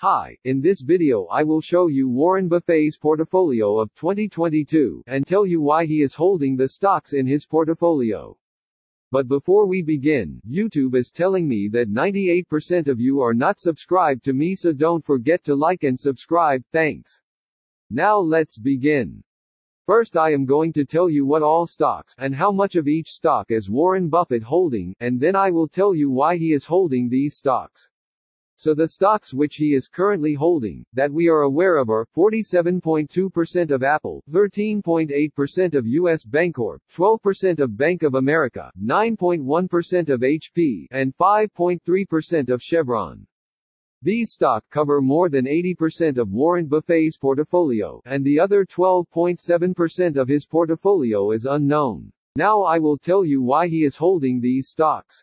Hi, in this video I will show you Warren Buffett's portfolio of 2022, and tell you why he is holding the stocks in his portfolio. But before we begin, YouTube is telling me that 98% of you are not subscribed to me, so don't forget to like and subscribe, thanks. Now let's begin. First I am going to tell you what all stocks, and how much of each stock is Warren Buffett holding, and then I will tell you why he is holding these stocks. So the stocks which he is currently holding, that we are aware of are, 47.2% of Apple, 13.8% of US Bancorp, 12% of Bank of America, 9.1% of HP, and 5.3% of Chevron. These stocks cover more than 80% of Warren Buffett's portfolio, and the other 12.7% of his portfolio is unknown. Now I will tell you why he is holding these stocks.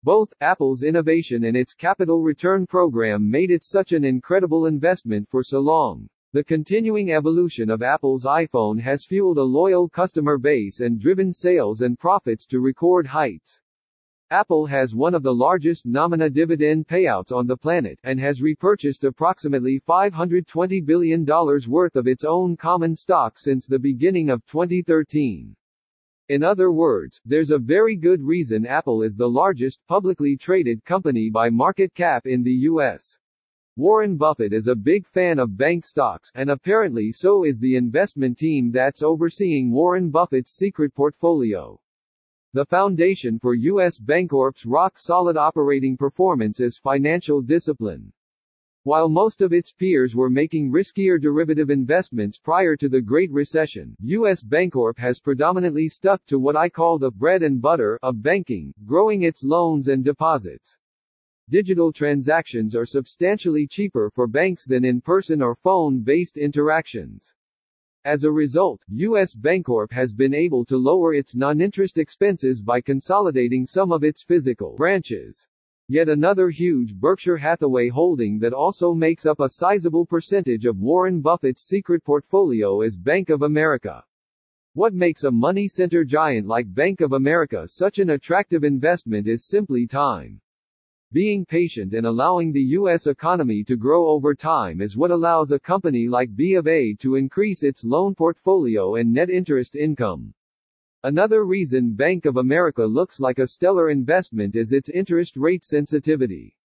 Both Apple's innovation and its capital return program made it such an incredible investment for so long. The continuing evolution of Apple's iPhone has fueled a loyal customer base and driven sales and profits to record heights. Apple has one of the largest nominal dividend payouts on the planet, and has repurchased approximately $520 billion worth of its own common stock since the beginning of 2013. In other words, there's a very good reason Apple is the largest publicly traded company by market cap in the US. Warren Buffett is a big fan of bank stocks, and apparently so is the investment team that's overseeing Warren Buffett's secret portfolio. The foundation for US Bancorp's rock-solid operating performance is financial discipline. While most of its peers were making riskier derivative investments prior to the Great Recession, US Bancorp has predominantly stuck to what I call the bread and butter of banking, growing its loans and deposits. Digital transactions are substantially cheaper for banks than in-person or phone-based interactions. As a result, US Bancorp has been able to lower its non-interest expenses by consolidating some of its physical branches. Yet another huge Berkshire Hathaway holding that also makes up a sizable percentage of Warren Buffett's secret portfolio is Bank of America. What makes a money center giant like Bank of America such an attractive investment is simply time. Being patient and allowing the U.S. economy to grow over time is what allows a company like B of A to increase its loan portfolio and net interest income. Another reason Bank of America looks like a stellar investment is its interest rate sensitivity.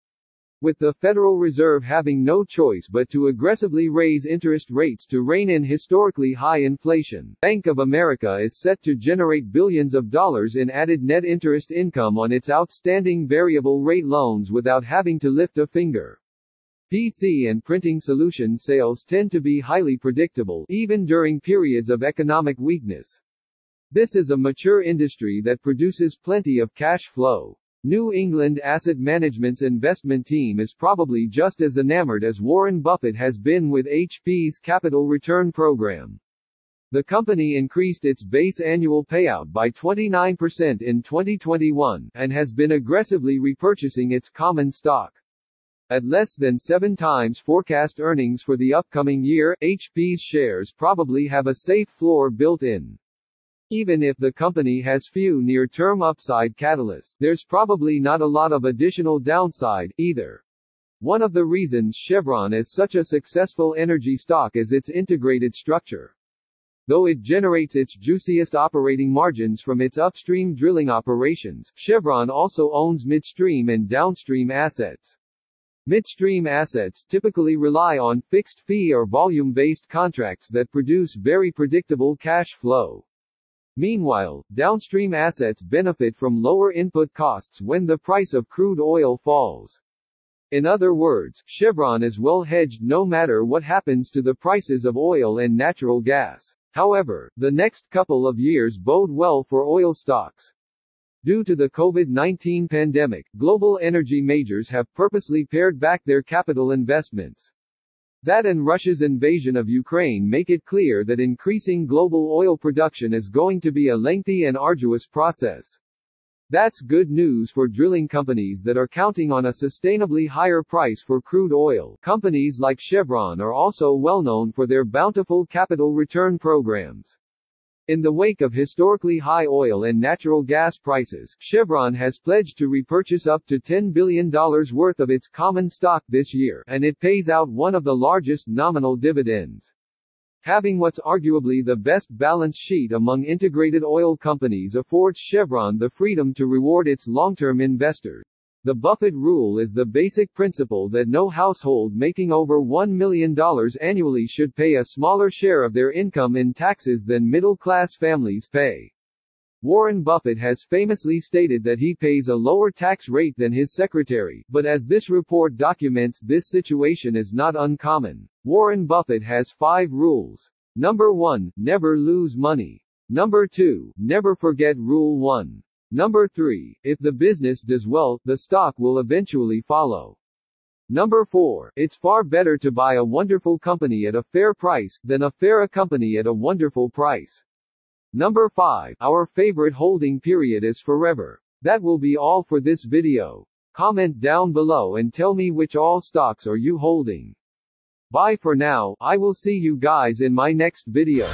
With the Federal Reserve having no choice but to aggressively raise interest rates to rein in historically high inflation, Bank of America is set to generate billions of dollars in added net interest income on its outstanding variable rate loans without having to lift a finger. PC and printing solution sales tend to be highly predictable, even during periods of economic weakness. This is a mature industry that produces plenty of cash flow. New England Asset Management's investment team is probably just as enamored as Warren Buffett has been with HP's capital return program. The company increased its base annual payout by 29% in 2021, and has been aggressively repurchasing its common stock. At less than 7 times forecast earnings for the upcoming year, HP's shares probably have a safe floor built in. Even if the company has few near-term upside catalysts, there's probably not a lot of additional downside, either. One of the reasons Chevron is such a successful energy stock is its integrated structure. Though it generates its juiciest operating margins from its upstream drilling operations, Chevron also owns midstream and downstream assets. Midstream assets typically rely on fixed-fee or volume-based contracts that produce very predictable cash flow. Meanwhile, downstream assets benefit from lower input costs when the price of crude oil falls. In other words, Chevron is well hedged no matter what happens to the prices of oil and natural gas. However, the next couple of years bode well for oil stocks. Due to the COVID-19 pandemic, global energy majors have purposely pared back their capital investments. That and Russia's invasion of Ukraine make it clear that increasing global oil production is going to be a lengthy and arduous process. That's good news for drilling companies that are counting on a sustainably higher price for crude oil. Companies like Chevron are also well known for their bountiful capital return programs. In the wake of historically high oil and natural gas prices, Chevron has pledged to repurchase up to $10 billion worth of its common stock this year, and it pays out one of the largest nominal dividends. Having what's arguably the best balance sheet among integrated oil companies affords Chevron the freedom to reward its long-term investors. The Buffett rule is the basic principle that no household making over $1 million annually should pay a smaller share of their income in taxes than middle-class families pay. Warren Buffett has famously stated that he pays a lower tax rate than his secretary, but as this report documents, this situation is not uncommon. Warren Buffett has 5 rules. Number 1, never lose money. Number 2, never forget Rule 1. Number 3, if the business does well, the stock will eventually follow. Number 4, it's far better to buy a wonderful company at a fair price, than a fair company at a wonderful price. Number 5, our favorite holding period is forever. That will be all for this video. Comment down below and tell me which all stocks are you holding. Bye for now, I will see you guys in my next video.